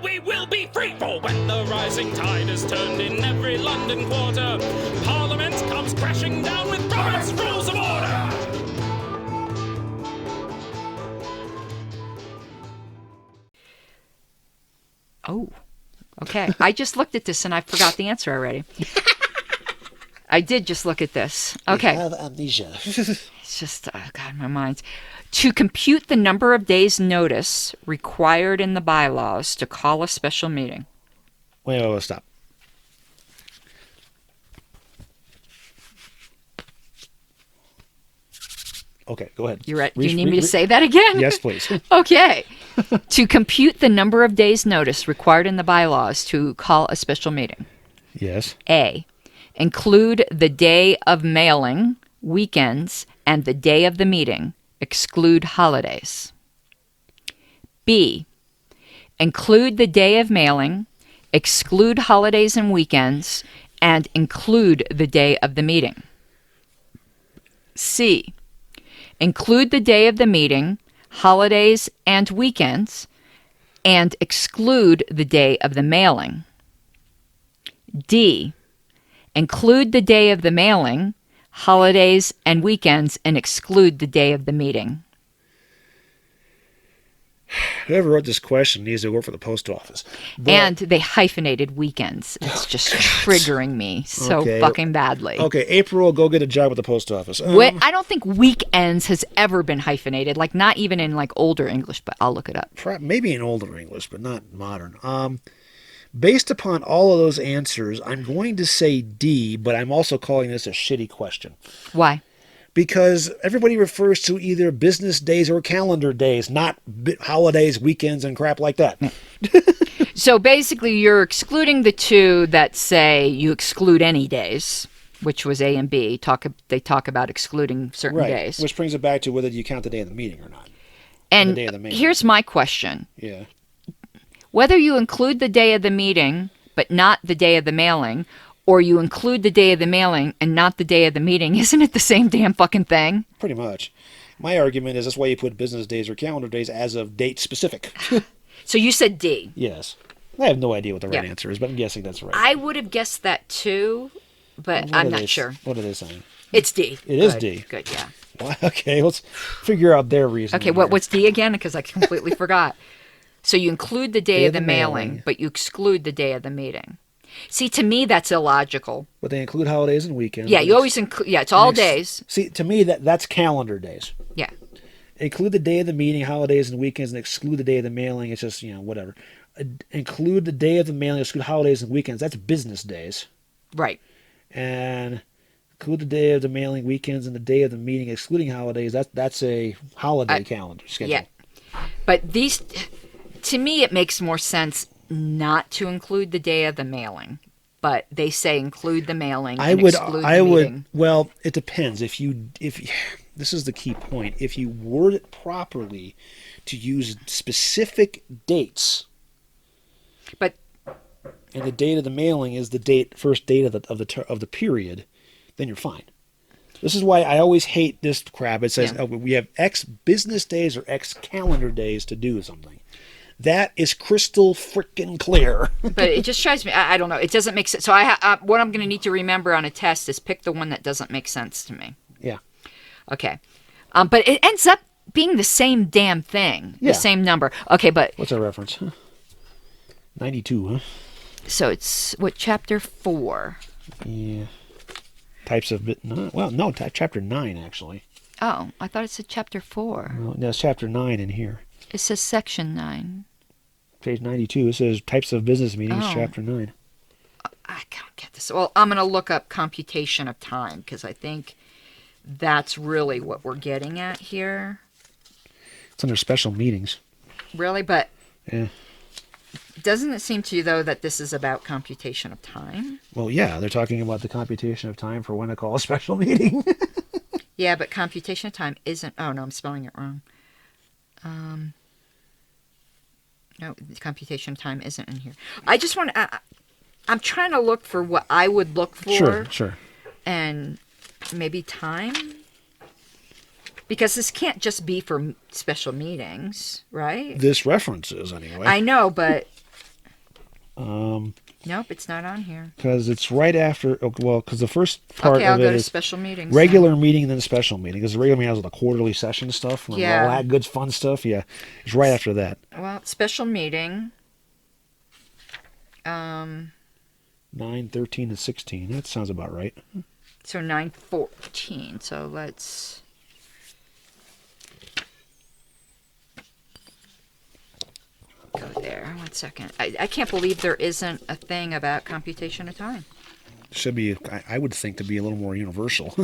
we will be free. For when the rising tide is turned in every London quarter, Parliament comes crashing down with Robert's Rules of Order. Oh, okay. I just looked at this and I forgot the answer already. I did just look at this. Okay. You have amnesia. It's just, oh God, my mind's. To compute the number of days' notice required in the bylaws to call a special meeting. Wait, stop. Okay, go ahead. You ready? Do you need me to say that again? Yes, please. Okay. To compute the number of days' notice required in the bylaws to call a special meeting. Yes. A. Include the day of mailing, weekends, and the day of the meeting. Exclude holidays. B. Include the day of mailing, exclude holidays and weekends, and include the day of the meeting. C. Include the day of the meeting, holidays and weekends, and exclude the day of the mailing. D. Include the day of the mailing, holidays and weekends, and exclude the day of the meeting. Whoever wrote this question needs to work for the post office. And they hyphenated weekends. It's just triggering me so fucking badly. Okay, April, go get a job at the post office. I don't think weekends has ever been hyphenated, like not even in like older English, but I'll look it up. Maybe in older English, but not modern. Based upon all of those answers, I'm going to say D, but I'm also calling this a shitty question. Why? Because everybody refers to either business days or calendar days, not holidays, weekends, and crap like that. So basically, you're excluding the two that say you exclude any days, which was A and B. They talk about excluding certain days. Which brings it back to whether you count the day of the meeting or not. And the day of the meeting. Here's my question. Yeah. Whether you include the day of the meeting, but not the day of the mailing, or you include the day of the mailing and not the day of the meeting, isn't it the same damn fucking thing? Pretty much. My argument is that's why you put business days or calendar days as of date specific. So you said D. Yes. I have no idea what the right answer is, but I'm guessing that's right. I would have guessed that too, but I'm not sure. What are they saying? It's D. It is D. Good, yeah. Well, okay, let's figure out their reason. Okay, what's D again? Because I completely forgot. So you include the day of the mailing, but you exclude the day of the meeting. See, to me, that's illogical. But they include holidays and weekends. Yeah, you always include. Yeah, it's all days. See, to me, that's calendar days. Yeah. Include the day of the meeting, holidays and weekends, and exclude the day of the mailing. It's just, whatever. Include the day of the mailing, exclude holidays and weekends. That's business days. Right. And include the day of the mailing, weekends, and the day of the meeting, excluding holidays. That's a holiday calendar schedule. Yeah. But these, to me, it makes more sense not to include the day of the mailing, but they say include the mailing and exclude the meeting. Well, it depends. If this is the key point. If you word it properly to use specific dates, but and the date of the mailing is the first date of the period, then you're fine. This is why I always hate this crap. It says we have X business days or X calendar days to do something. That is crystal freaking clear. But it just drives me. I don't know. It doesn't make sense. So what I'm going to need to remember on a test is pick the one that doesn't make sense to me. Yeah. Okay. But it ends up being the same damn thing. The same number. Okay, but what's our reference? 92, huh? So it's chapter 4? Yeah. Types of chapter 9 actually. Oh, I thought it said chapter 4. No, there's chapter 9 in here. It says section 9. Page 92. It says types of business meetings, chapter 9. I can't get this. Well, I'm going to look up computation of time because I think that's really what we're getting at here. It's under special meetings. Really? But yeah. Doesn't it seem to you, though, that this is about computation of time? Well, yeah. They're talking about the computation of time for when to call a special meeting. Yeah, but computation of time isn't... Oh, no, I'm spelling it wrong. No, the computation of time isn't in here. I just want to... I'm trying to look for what I would look for. Sure. And maybe time? Because this can't just be for special meetings, right? This references, anyway. I know, but Nope, it's not on here. Because it's right after. Because the first part Okay, I'll of go it to is special meetings. regular meeting and then special meeting. Because the regular meeting has all the quarterly session stuff and Yeah. all that good fun stuff. Yeah, it's right after that. Well, special meeting. 9, 13, and 16. That sounds about right. So 9:14. So let's. Go there. 1 second. I can't believe there isn't a thing about computation of time. Should be, I would think, to be a little more universal.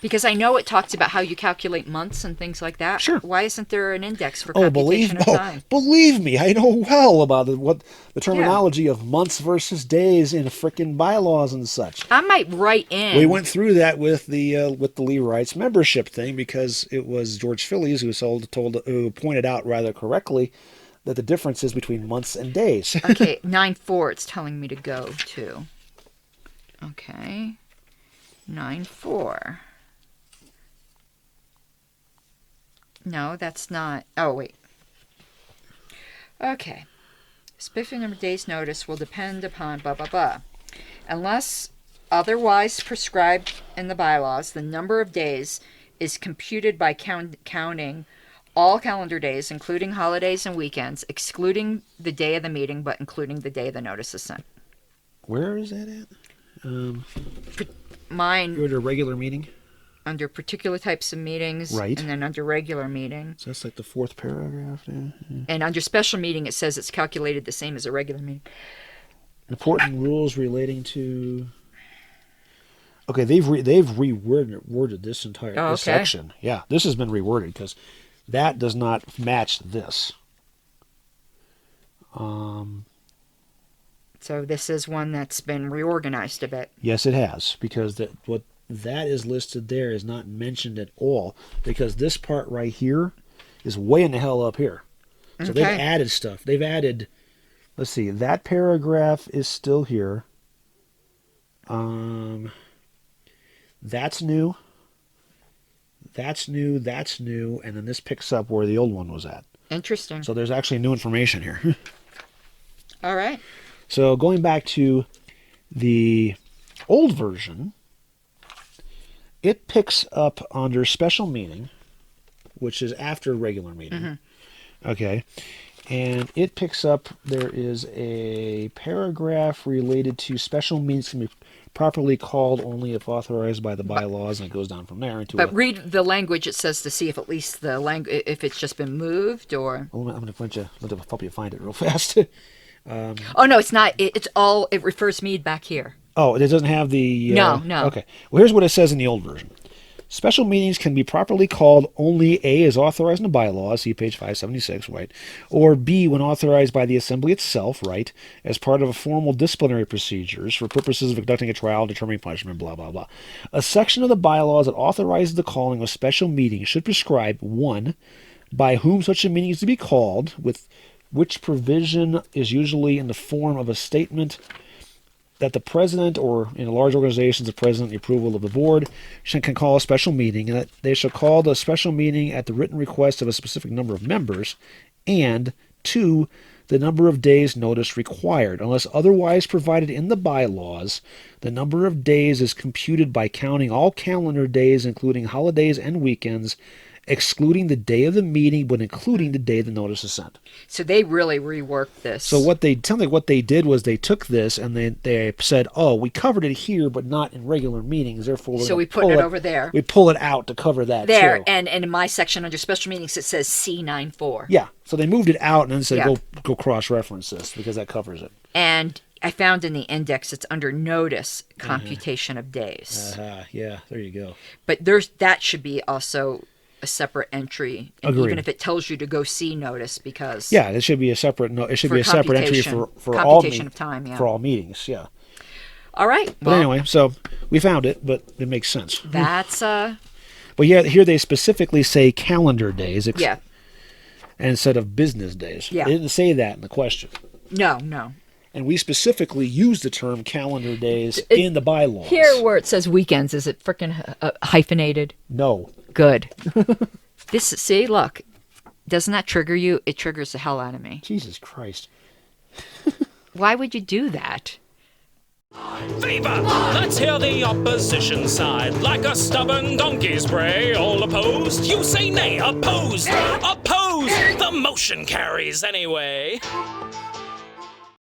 Because I know it talks about how you calculate months and things like that. Sure. Why isn't there an index for computation of time? Believe me, I know well about what the terminology of months versus days in frickin' bylaws and such. I might write in. We went through that with the Levites membership thing because it was George Phillies who pointed out rather correctly that the difference is between months and days. Okay, 9:4 it's telling me to go to. Okay. 9:4. No, that's not. Oh, wait. Okay. Specific number of days notice will depend upon blah, blah, blah. Unless otherwise prescribed in the bylaws, the number of days is computed by counting all calendar days, including holidays and weekends, excluding the day of the meeting, but including the day the notice is sent. Where is that at? Mine. You're at a regular meeting? Under particular types of meetings, right? And then under regular meeting. So that's like the fourth paragraph. Yeah. And under special meeting, it says it's calculated the same as a regular meeting. Important rules relating to. Okay, they've reworded this entire this section. Yeah, this has been reworded because that does not match this. So this is one that's been reorganized a bit. Yes, it has, because what that is listed there is not mentioned at all, because this part right here is way in the hell up here. So they've added stuff. They've added, let's see, that paragraph is still here. That's new. That's new. That's new. And then this picks up where the old one was at. Interesting. So there's actually new information here. All right. So going back to the old version, it picks up under special meeting, which is after regular meeting. Mm-hmm. Okay. And it picks up, there is a paragraph related to special meetings can be properly called only if authorized by the bylaws, and it goes down from there into. But read the language it says to see if at least the language, if it's just been moved or. I'm going to help you find it real fast. Oh no, it's not. It's all. It refers me back here. Oh, it doesn't have the. No. Okay. Well, here's what it says in the old version. Special meetings can be properly called only A, as authorized in the bylaws, see page 576, right? Or B, when authorized by the assembly itself, right? As part of a formal disciplinary procedures for purposes of conducting a trial, determining punishment, blah, blah, blah. A section of the bylaws that authorizes the calling of special meetings should prescribe, 1, by whom such a meeting is to be called, with which provision is usually in the form of a statement that the president, or in large organizations, the president, the approval of the board, can call a special meeting, and that they shall call the special meeting at the written request of a specific number of members, and 2, the number of days notice required. Unless otherwise provided in the bylaws, the number of days is computed by counting all calendar days, including holidays and weekends, excluding the day of the meeting, but including the day the notice is sent. So they really reworked this. So what they did was they took this and they said, oh, we covered it here, but not in regular meetings. Therefore, we put it over there. We pull it out to cover that there, too. and in my section under special meetings, it says C94. Yeah. So they moved it out and then said, go cross-reference this because that covers it. And I found in the index it's under notice computation of days. Yeah. There you go. But that should be also a separate entry, and even if it tells you to go see notice, because it should be a separate it should be a separate entry for computation of time, for all meetings. Yeah. All right. But anyway, so we found it, but it makes sense. That's But yeah, here they specifically say calendar days. Instead of business days. Yeah. They didn't say that in the question. No. And we specifically use the term calendar days in the bylaws. Here where it says weekends, is it frickin' hyphenated? No. Good. See, look. Doesn't that trigger you? It triggers the hell out of me. Jesus Christ. Why would you do that? Favor! Let's hear the opposition side. Like a stubborn donkey's bray. All opposed? You say nay. Opposed! Opposed! The motion carries anyway.